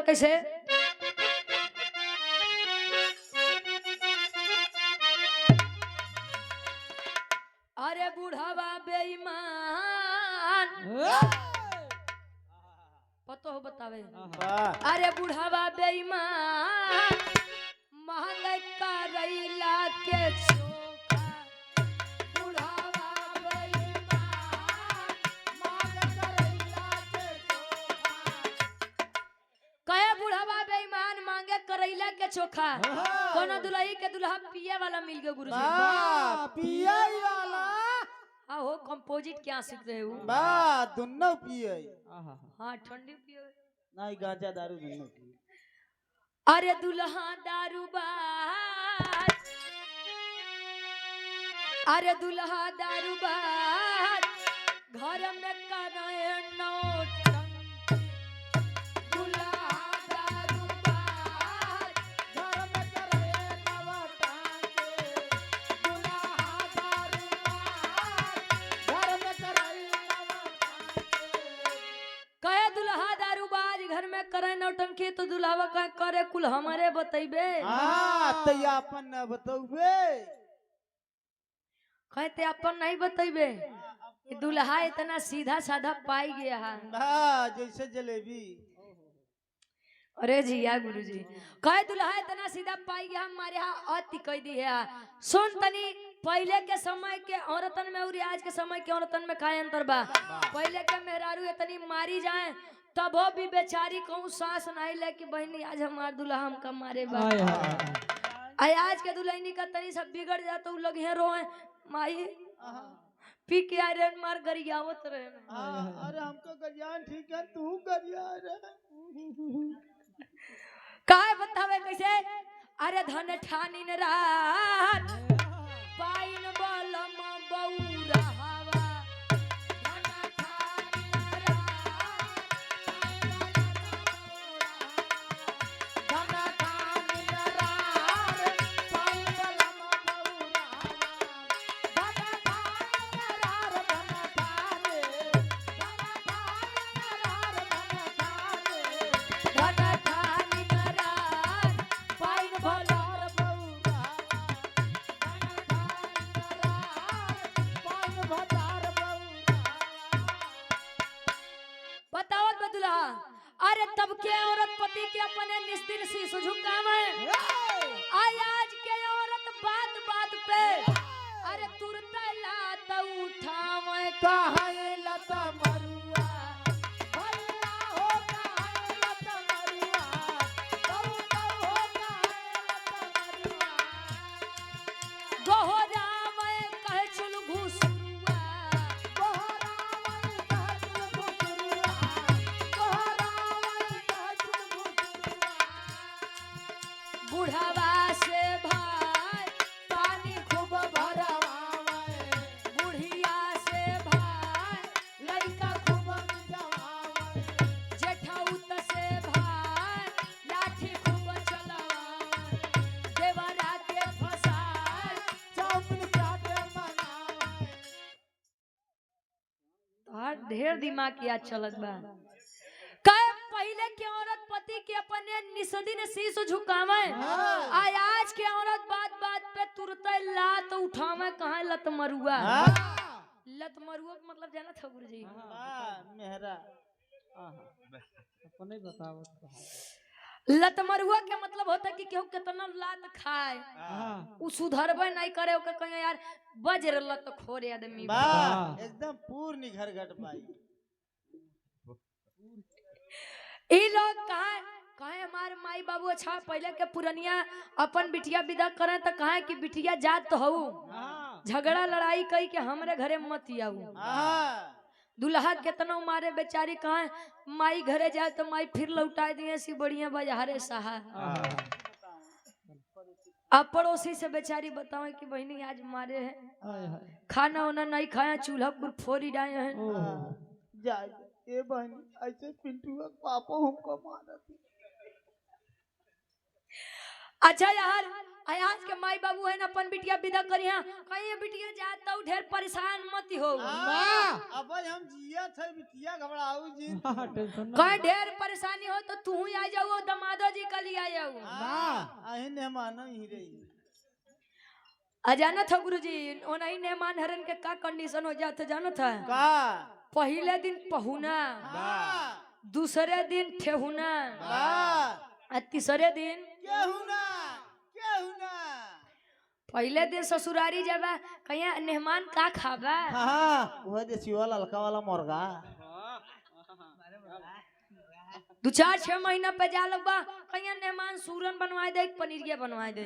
कैसे अरे बूढ़ावा बेईमान पतो हो बतावे अरे बूढ़ावा बेईमान महंगाई करैला के चोखा बूढ़ावा बेईमान महंगाई करैला के चोखा कहे बूढ़ावा बेईमान मांगे करैला के चोखा कोनो दुल्ही के दुल्हा पिए वाला मिल गयो गुरुजी पिए वाला हो कंपोजिट क्या सीख रहे हो बा दोनों पिए हां ठंडी पिए नहीं गांजा दारू दोनों पिए अरे दुल्हा दारूबाज अरे दुल्हा दारूबाज घर में करे नौटंकी दुल्हा दारूबाज घर में करे नौटंकी दुल्हा दारूबाज घर में करे नौटंकी कहे दुल्हा दारूबाज घर में करे नौटंकी तो दुल्हावा का करे कुल हमारे बतैबे हां त अपन न बतौबे कहते अपन नहीं बतैबे कि दुल्हा इतना सीधा साधा पाई गया है हां जैसे जलेबी अरे जिया गुरुजी कहे दुल्हा इतना सीधा पाई गया हमारे यहाँ अति कह दी है सुन तनी पहले के समय के औरतन में और आज के समय के औरतन में का अंतर बा पहले के मेहरारू इतनी मारी जाए तब वो भी बेचारी कहूँ सांस नहीं ले कि बहनी आज हमार दुल्हा हमका मारे बा आज के दुल्हनी का तनी सब बिगड़ जाए तो लोग हैं रोए माई पी के आयरन मार गरियावत रहे अरे हमको गरियान ठीक है तू गरिया रे काहे बतावे कैसे अरे धन ठानी न रात पाइन बलम बौरा हवा धन ठानी न रात धन ठानी न रात पाइन बलम बौरा हवा धन ठानी न रात धन ठानी अरे तब के औरत पति के अपने निस्दिन शीश झुकावे आज के औरत बात बात पे अरे तुरंत लात उठावे काहे लत मरुआ भैया हो काहे लत मरुआ कहू कहू हो काहे लत मरुआ गोहरा में कहे चुल घुसुआ गोहरा में कहे चुल घुसुआ बुढ़ावा से भाई पानी खूब भरवावे बुढ़िया से भाई लड़का खूब जवावे जेठाउत से भाई लाठी खूब चलावे देवरा के फसाए चौपन चाटे मनावे तार ढेर दिमाग किया चलत बा पहले के औरत पति के अपने निसदिन शीश झुकावे आज के औरत बात बात पे तुरंत लात उठावे कहाँ लत मरुआ लत मरुआ मतलब जाना था गुरुजी मेहरा अपने बताओ लत मरुआ के मतलब होता है कि केहू कितना लात खाए उ सुधरबे नहीं करे ओके कहे यार बज्र लत खोरे आदमी एकदम पूर्ण घर घट पाई ई लोग कहे हमारे माई बाबू अच्छा पहले के पुरनिया अपन बिटिया विदा करे तो कहे कि बिटिया जात तो हऊ झगड़ा लड़ाई कही के हमरे घरे मत आऊ दुल्हा कितना मारे बेचारी कहे माई घरे जाए तो माई फिर लौटा दिए सी बढ़िया बाजारे सहा अब पड़ोसी से बेचारी बताओ कि बहनी आज मारे है खाना वाना नहीं खाया चूल्हा पर फोड़ी डाए हैं ये बहन ऐसे पिंटू का पापा हमको मारा थी। अच्छा यार आज के माई बाबू है ना अपन बिटिया विदा करी हां कहीं बिटिया जात तो ढेर परेशान मत हो अब हम जिया थे बिटिया घबराऊ जी कहीं ढेर परेशानी हो तो तू ही आ जाओ दमादो जी कल आ जाओ अही ने मानो ही रही अजाना था गुरुजी ओनही मेहमान हरन के का कंडीशन हो जाते जाना था का पहले दिन पहुना दूसरे दिन ठेहुना और तीसरे दिन केहुना पहले दिन ससुरारी जाबा कहीं मेहमान का खाबा वह देसी वाला ललका वाला मुर्गा 2-4-6 महीना पे जा लगबा कहीं मेहमान सूरन बनवा दे पनीरिया बनवा दे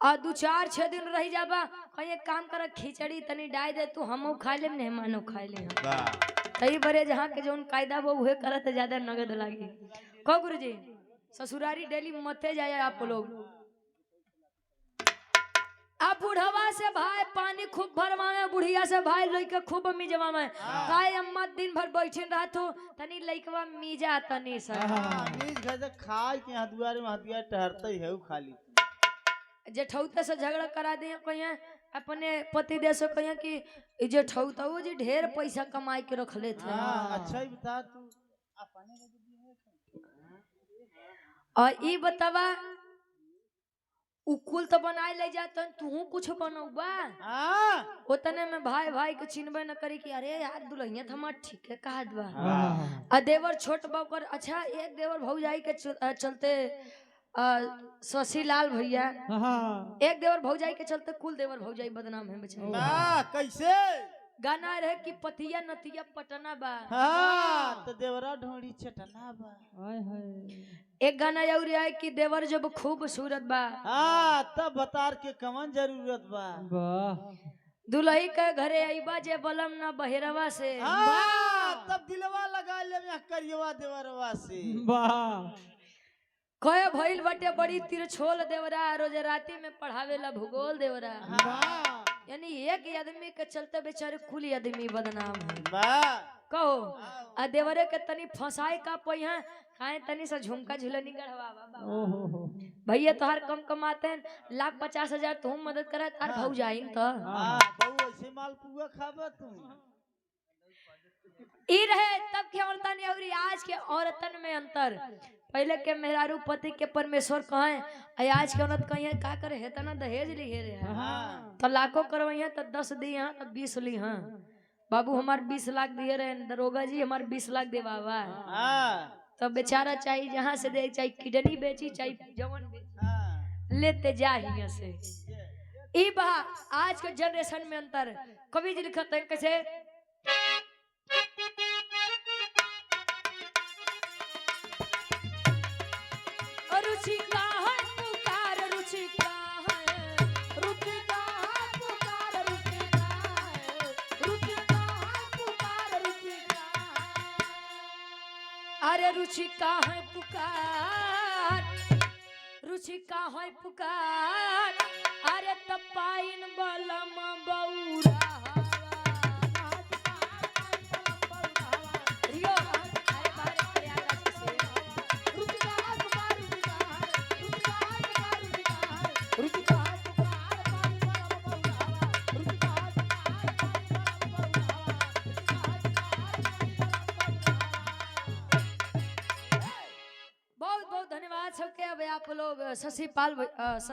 और 2-4-6 दिन रह जाबा कहीं काम कर खिचड़ी तनी डाल दे तू हमो खा ले मेहमानो खा ले तई बरे जहाँ के जो कायदा वो उहे करत ज्यादा नगद लागी को गुरुजी ससुरारी डेली मते जाए आप लोग आप बुढ़वा से भाई पानी खूब भरवावे बुढ़िया से भाई लइका खूब मिजवावे काय अम्मा दिन भर बैठिन रहत हो तनी लइकवा मिजा तनी सा नीज घर खाए के हाथ दुआरे में हाथ दिया टहरते है खाली जे ठौते से झगड़ा करा दे कहिया अपने पति दे से कहिया कि जे ठौता वो जे ढेर पैसा कमाई के रख ले थे अच्छा ही बता तू अपने और ई बतावा उकुल तो बनाए ले जाता तू कुछ बनौबा ओतने में भाई भाई के चिन्हबे न करी कि अरे यार दुल्हनिया तो हमार ठीक है कहा दबा आ देवर छोट बाकर अच्छा एक देवर भौजाई के चलते शशि लाल भैया एक देवर भौजाई के चलते कुल देवर भौजाई बदनाम है बेचारे कैसे गाना रहे कि पतिया नतिया पटना बा तो देवरा ढोड़ी चटना बा एक गाना और है कि देवर जब खूबसूरत बा तब बतार के कमन जरूरत बा दुल्ही के घरे आईबा जे बलम ना बहेरवा से तब दिलवा लगा ले करियवा देवरवा से कहे भइल बटे बड़ी तिरछोल देवरा रोज राती में पढ़ावेला भूगोल देवरा यानी एक आदमी के चलते बेचारे कुल आदमी बदनाम है कहो आ देवरे के तनी फसाई का पई है काहे तनी सा झुमका झुलनी गढ़वावा भैया तोहार कम कमाते हैं 1,50,000 तुम मदद करा तार भौ जाइन तो बहु ऐसे माल पुआ खाबा तू ई रहे तब के औरतन और आज के औरतन में अंतर पहले के मेहरारू पति के परमेश्वर कहे आज के औरत कहिए का करे है तना दहेज लिए रे तो लाखों करवैया तो 10 दी हां तो 20 ली हां बाबू हमार 20 लाख दिए रहे दरोगा जी हमार 20 लाख दे बाबा तो बेचारा चाहिए जहाँ से दे चाहे किडनी बेची चाहे जवन बेची लेते जा हियां से ई बा आज के जनरेशन में अंतर कवि जी लिखते हैं कैसे रुचि का है पुकार रुचि का है रुचि का है पुकार रुचि का है रुचि का है पुकार रुचि का अरे रुचि का है पुकार रुचि का है पुकार अरे तपाइन बलम बौरा बहुत बहुत धन्यवाद सबके अब आप लोग शशि पाल